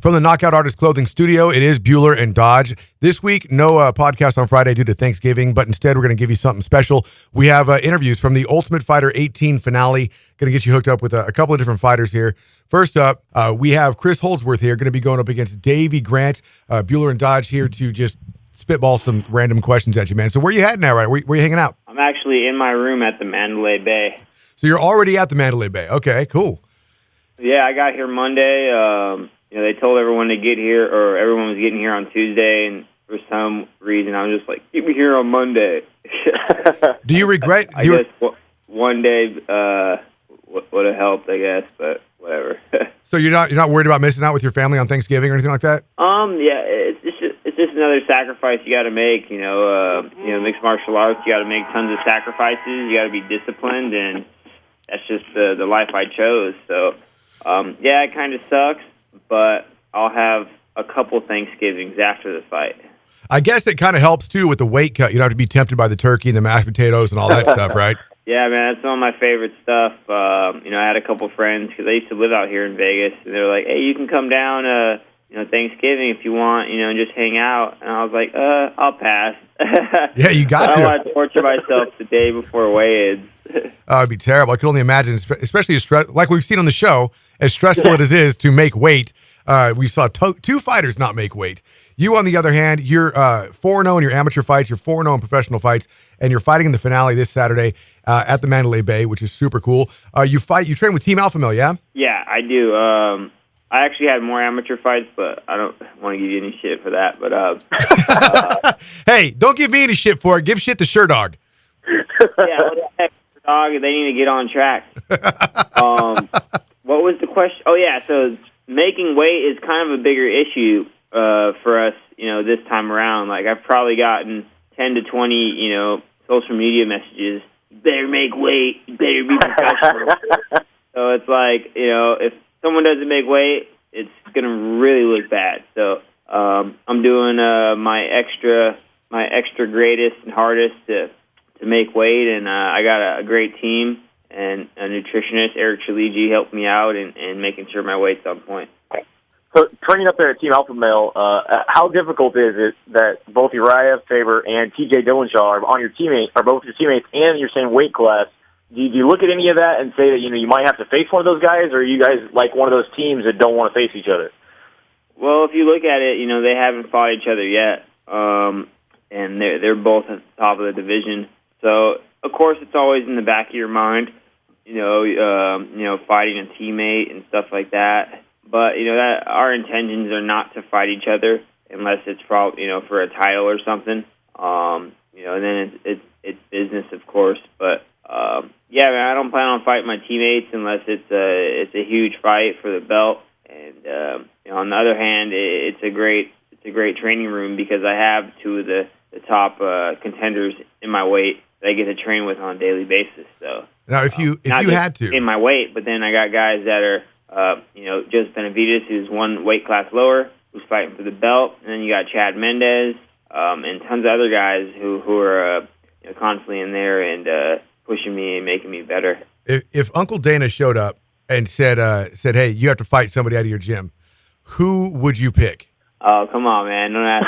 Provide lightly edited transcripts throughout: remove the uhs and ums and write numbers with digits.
From the Knockout Artist Clothing Studio, it is Bueller and Dodge. This week, no podcast on Friday due to Thanksgiving, but instead we're going to give you something special. We have interviews from the Ultimate Fighter 18 finale. Going to get you hooked up with a couple of different fighters here. First up, we have Chris Holdsworth here, going to be going up against Davey Grant. Bueller and Dodge here to just spitball some random questions at you, man. So where you heading now, right? Where you hanging out? I'm actually in my room at the Mandalay Bay. So you're already at the Mandalay Bay. Okay, cool. Yeah, I got here Monday. They told everyone to get here, or everyone was getting here on Tuesday, and for some reason I was just like, get me here on Monday. Do you regret? I guess one day would have helped, I guess, but whatever. So you're not worried about missing out with your family on Thanksgiving or anything like that? Yeah, it's just another sacrifice you got to make. Mixed martial arts, you got to make tons of sacrifices. You got to be disciplined, and that's just the life I chose. So, it kind of sucks. But I'll have a couple Thanksgivings after the fight. I guess it kind of helps, too, with the weight cut. You don't have to be tempted by the turkey and the mashed potatoes and all that stuff, right? Yeah, man, that's some of my favorite stuff. I had a couple friends, because I used to live out here in Vegas, and they were like, hey, you can come down Thanksgiving if you want, and just hang out. And I was like, I'll pass. Yeah, you got to. I don't want to torture myself the day before weigh-ins. It'd be terrible. I could only imagine, especially like we've seen on the show, as stressful as it is to make weight. We saw two fighters not make weight. You, on the other hand, you're 4-0 in your amateur fights, you're 4-0 in professional fights, and you're fighting in the finale this Saturday at the Mandalay Bay, which is super cool. You train with Team Alpha Male, yeah? Yeah, I do. I actually had more amateur fights, but I don't want to give you any shit for that. But hey, don't give me any shit for it. Give shit to Sherdog. Yeah, what the heck, dog? They need to get on track. What was the question? Oh, yeah, so making weight is kind of a bigger issue for us, this time around. Like, I've probably gotten 10 to 20, social media messages. You better make weight. You better be professional. So it's like, if someone doesn't make weight, it's going to really look bad. So I'm doing my extra greatest and hardest to make weight, and I got a great team and a nutritionist, Eric Chaligi, helped me out in making sure my weight's on point. So training up there at Team Alpha Male, how difficult is it that both Uriah Faber and TJ Dillashaw are both your teammates and your same weight class? Do you look at any of that and say that you might have to face one of those guys, or are you guys like one of those teams that don't want to face each other? Well, if you look at it, they haven't fought each other yet, and they're both at the top of the division. So of course, it's always in the back of your mind, fighting a teammate and stuff like that. But that our intentions are not to fight each other unless it's for a title or something. And then it's business, of course, but. Man, I don't plan on fighting my teammates unless it's a huge fight for the belt. And on the other hand, it's a great training room because I have two of the top contenders in my weight that I get to train with on a daily basis. So now, if you had to in my weight, but then I got guys that are Joseph Benavidez, who's one weight class lower, who's fighting for the belt, and then you got Chad Mendez and tons of other guys who are constantly in there and. Pushing me and making me better. If Uncle Dana showed up and said, "Hey, you have to fight somebody out of your gym," who would you pick? Oh, come on, man! Don't ask.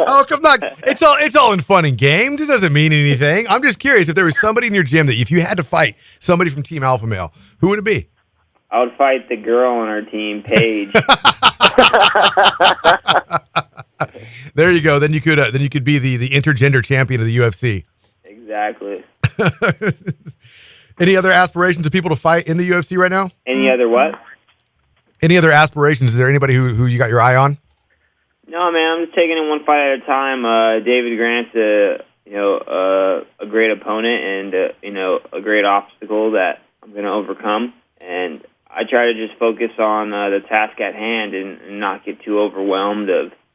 Oh, come on! It's all in fun and games. This doesn't mean anything. I'm just curious if there was somebody in your gym that if you had to fight somebody from Team Alpha Male, who would it be? I would fight the girl on our team, Paige. There you go. Then you could be the intergender champion of the UFC. Exactly. Any other aspirations of people to fight in the UFC right now? Any other what? Any other aspirations? Is there anybody who you got your eye on? No, man. I'm just taking it one fight at a time. David Grant's a great opponent and a great obstacle that I'm going to overcome. And I try to just focus on the task at hand and not get too overwhelmed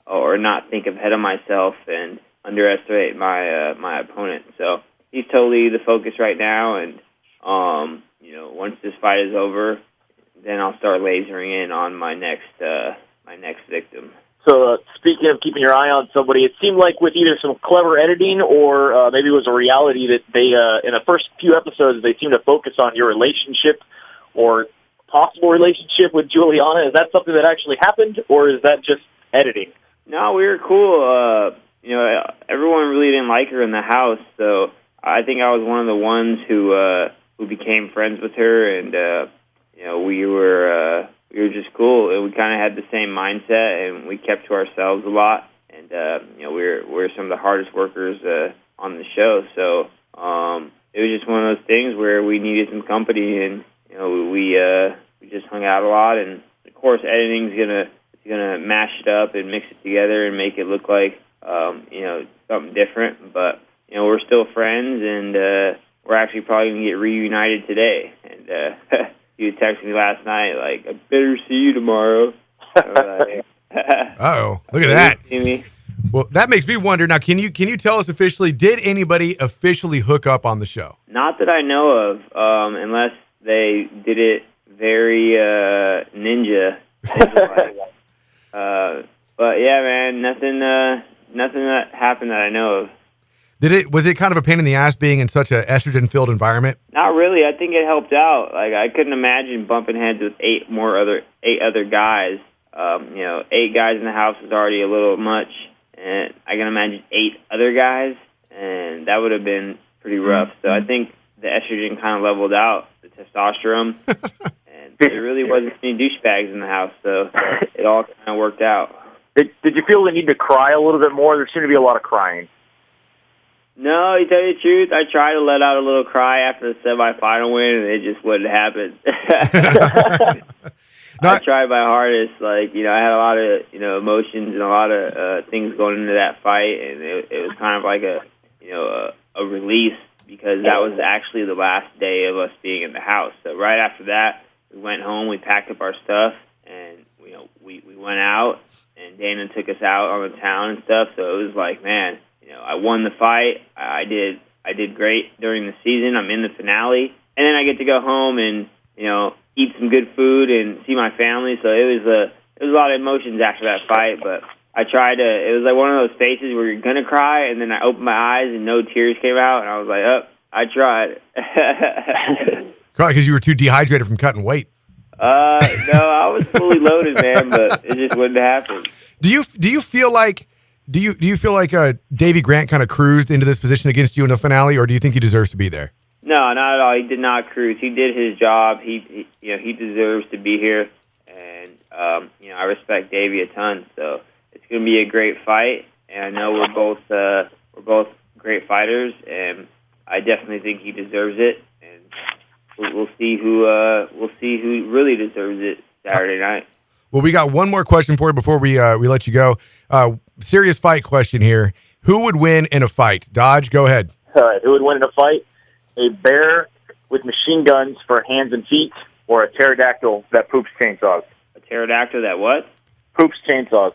or not think ahead of myself and underestimate my opponent. So. He's totally the focus right now, and once this fight is over, then I'll start lasering in on my next victim. So speaking of keeping your eye on somebody, it seemed like with either some clever editing or maybe it was a reality that they in the first few episodes they seemed to focus on your relationship or possible relationship with Juliana? Is that something that actually happened, or is that just editing? No, we were cool. Everyone really didn't like her in the house, so I think I was one of the ones who became friends with her, and we were just cool. And we kind of had the same mindset, and we kept to ourselves a lot. And we're some of the hardest workers on the show, so it was just one of those things where we needed some company, and we just hung out a lot. And of course, editing's gonna mash it up and mix it together and make it look like something different. But we're still friends, and we're actually probably gonna get reunited today. And you texted me last night like, "I better see you tomorrow." Uh-oh, look at that. See me? Well, that makes me wonder. Now, can you tell us officially, did anybody officially hook up on the show? Not that I know of, unless they did it very ninja. But yeah, man, nothing that happened that I know of. Was it kind of a pain in the ass being in such an estrogen-filled environment? Not really. I think it helped out. Like, I couldn't imagine bumping heads with eight other guys. 8 guys in the house is already a little much, and I can imagine 8 other guys, and that would have been pretty rough. So I think the estrogen kind of leveled out the testosterone, and there really wasn't any douchebags in the house, so it all kind of worked out. Did you feel the need to cry a little bit more? There seemed to be a lot of crying. No, to tell you the truth, I tried to let out a little cry after the semifinal win, and it just wouldn't happen. I tried my hardest. Like, I had a lot of, emotions and a lot of things going into that fight, and it was kind of like a release, because that was actually the last day of us being in the house. So right after that, we went home, we packed up our stuff, and, we went out, and Dana took us out on the town and stuff. So it was like, man, I won the fight. I did great during the season. I'm in the finale, and then I get to go home and eat some good food and see my family. So it was a lot of emotions after that fight. But I tried to. It was like one of those phases where you're gonna cry, and then I opened my eyes and no tears came out, and I was like, "Oh, I tried." Probably because you were too dehydrated from cutting weight. No, I was fully loaded, man, but it just wouldn't happen. Do you feel like Davey Grant kind of cruised into this position against you in the finale, or do you think he deserves to be there? No, not at all. He did not cruise. He did his job. He deserves to be here, and I respect Davey a ton. So it's going to be a great fight, and I know we're both great fighters, and I definitely think he deserves it. And we'll see who really deserves it Saturday night. Well, we got one more question for you before we let you go. Serious fight question here. Who would win in a fight? Dodge, go ahead. All right, who would win in a fight? A bear with machine guns for hands and feet, or a pterodactyl that poops chainsaws? A pterodactyl that what? Poops chainsaws.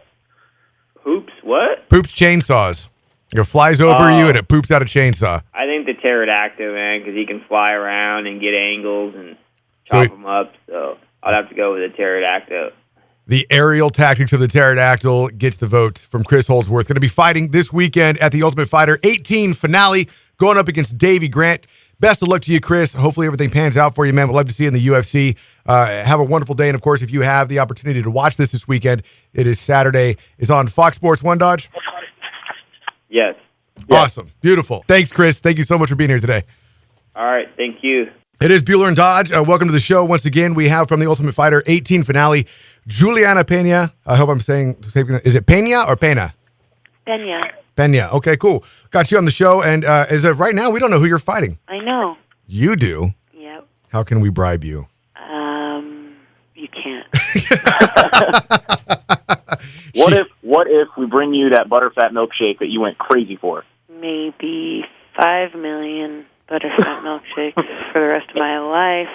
Poops what? Poops chainsaws. It flies over you and it poops out a chainsaw. I think the pterodactyl, man, because he can fly around and get angles and chop them up. So I'd have to go with the pterodactyl. The aerial tactics of the pterodactyl gets the vote from Chris Holdsworth. Going to be fighting this weekend at the Ultimate Fighter 18 finale, going up against Davey Grant. Best of luck to you, Chris. Hopefully everything pans out for you, man. We'd love to see you in the UFC. Have a wonderful day. And, of course, if you have the opportunity to watch this weekend, it is Saturday. It's on Fox Sports 1, Dodge? Yes. Awesome. Beautiful. Thanks, Chris. Thank you so much for being here today. All right. Thank you. It is Bueller and Dodge. Welcome to the show. Once again, we have from the Ultimate Fighter 18 finale, Juliana Pena. I hope I'm saying, is it Pena or Pena? Pena. Pena. Okay, cool. Got you on the show, and as of right now, we don't know who you're fighting. I know. You do? Yep. How can we bribe you? You can't. What if we bring you that butterfat milkshake that you went crazy for? Maybe 5 million butterfat milkshakes for the rest of my life.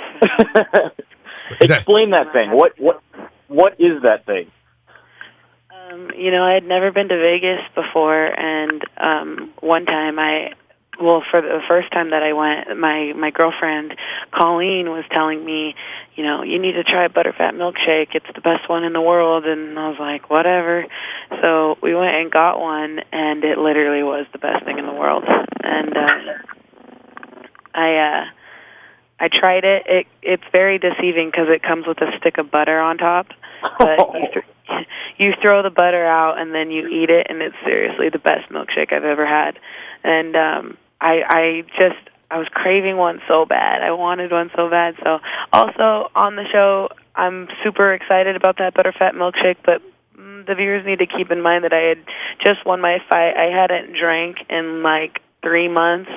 Explain that thing. What is that thing? I had never been to Vegas before, and one time for the first time that I went, my girlfriend, Colleen, was telling me, you need to try a butterfat milkshake. It's the best one in the world. And I was like, whatever. So we went and got one, and it literally was the best thing in the world. And I tried it. It's very deceiving because it comes with a stick of butter on top. But you throw the butter out and then you eat it, and it's seriously the best milkshake I've ever had. And I was craving one so bad. I wanted one so bad. So also on the show, I'm super excited about that butterfat milkshake, but the viewers need to keep in mind that I had just won my fight. I hadn't drank in like 3 months,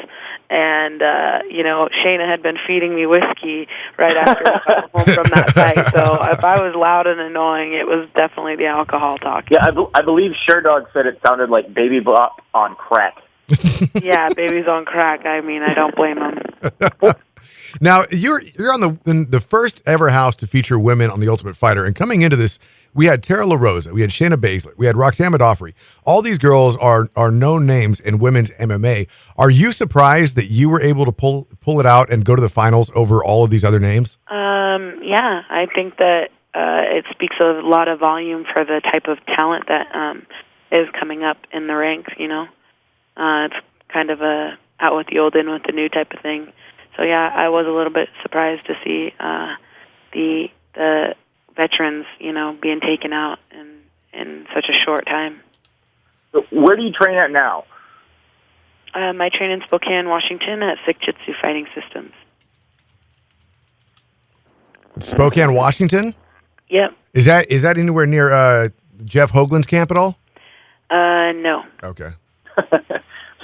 and Shayna had been feeding me whiskey right after I got home from that fight. So if I was loud and annoying, it was definitely the alcohol talk. Yeah, I believe Sherdog said it sounded like Baby Bop on crack. Yeah, baby's on crack. I mean, I don't blame him. Now, you're on the first ever house to feature women on The Ultimate Fighter, and coming into this, we had Tara LaRosa, we had Shayna Baszler, we had Roxanne Modafferi. All these girls are known names in women's MMA. Are you surprised that you were able to pull it out and go to the finals over all of these other names? Yeah, I think that it speaks a lot of volume for the type of talent that is coming up in the ranks. It's kind of a out with the old, in with the new type of thing. So yeah, I was a little bit surprised to see the veterans, being taken out in such a short time. So where do you train at now? I train in Spokane, Washington at Sick Jitsu Fighting Systems. Spokane, Washington? Yep. Is that anywhere near Jeff Hoagland's camp at all? No. Okay.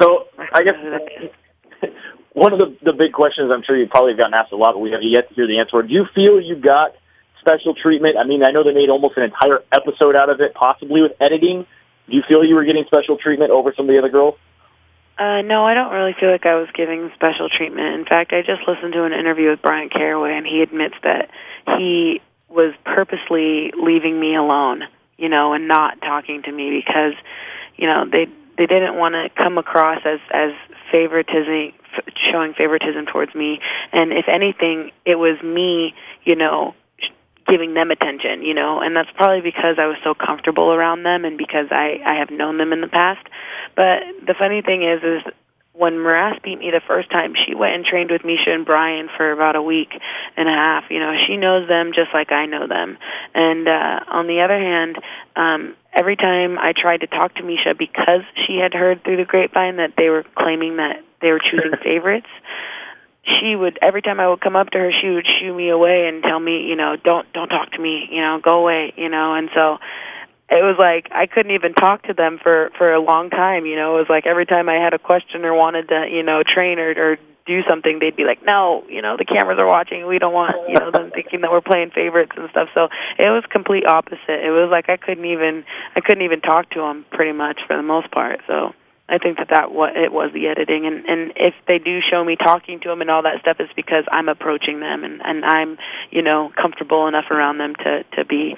So I guess one of the big questions I'm sure you probably have gotten asked a lot, but we have yet to hear the answer. Do you feel you got special treatment? I mean, I know they made almost an entire episode out of it, possibly with editing. Do you feel you were getting special treatment over some of the other girls? No, I don't really feel like I was giving special treatment. In fact, I just listened to an interview with Brian Caraway, and he admits that he was purposely leaving me alone, and not talking to me because, they didn't want to come across as showing favoritism towards me. And if anything, it was me, giving them attention, and that's probably because I was so comfortable around them and because I have known them in the past. But the funny thing is when Morass beat me the first time, she went and trained with Misha and Brian for about a week and a half. She knows them just like I know them. And on the other hand, every time I tried to talk to Misha, because she had heard through the grapevine that they were claiming that they were choosing favorites, she would, every time I would come up to her, she would shoo me away and tell me, don't talk to me, go away, and so it was like I couldn't even talk to them for a long time. It was like every time I had a question or wanted to, train or do something, they'd be like, no, the cameras are watching. We don't want, them thinking that we're playing favorites and stuff. So it was complete opposite. It was like I couldn't even talk to them pretty much for the most part. So I think that what it was the editing, and if they do show me talking to them and all that stuff, it's because I'm approaching them and I'm comfortable enough around them to be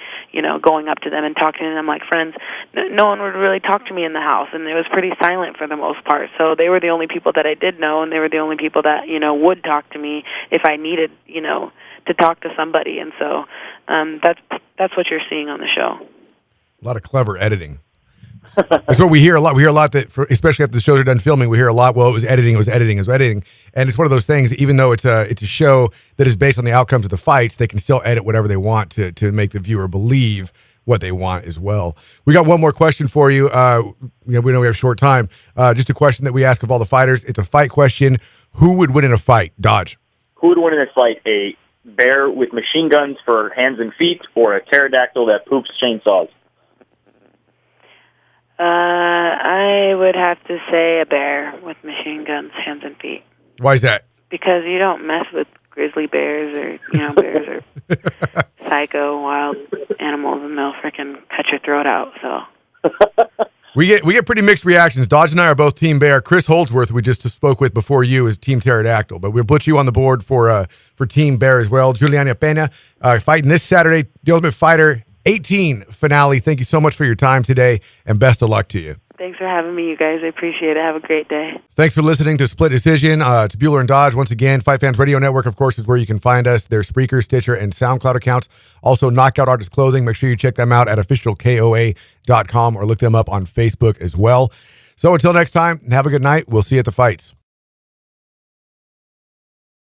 going up to them and talking to them like friends. No one would really talk to me in the house, and it was pretty silent for the most part. So they were the only people that I did know, and they were the only people that would talk to me if I needed to talk to somebody. And so that's what you're seeing on the show. A lot of clever editing. That's what we hear a lot. We hear a lot that, especially after the shows are done filming, we hear a lot, well, it was editing. And it's one of those things, even though it's a show that is based on the outcomes of the fights, they can still edit whatever they want to make the viewer believe what they want as well. We got one more question for you. We know we have short time. Just a question that we ask of all the fighters. It's a fight question. Who would win in a fight? Dodge. Who would win in a fight? A bear with machine guns for hands and feet, or a pterodactyl that poops chainsaws? I would have to say a bear with machine guns, hands and feet. Why is that? Because you don't mess with grizzly bears or, bears are psycho, wild animals, and they'll freaking cut your throat out, so. We get pretty mixed reactions. Dodge and I are both Team Bear. Chris Holdsworth, we just spoke with before you, is Team Pterodactyl, but we'll put you on the board for Team Bear as well. Juliana Pena fighting this Saturday, The Ultimate Fighter 18 finale. Thank you so much for your time today, and best of luck to you. Thanks for having me, you guys. I appreciate it. Have a great day. Thanks for listening to Split Decision. It's Bueller and Dodge. Once again, Fight Fans Radio Network, of course, is where you can find us. There's Spreaker, Stitcher, and SoundCloud accounts. Also, Knockout Artist Clothing. Make sure you check them out at officialkoa.com or look them up on Facebook as well. So until next time, have a good night. We'll see you at the fights.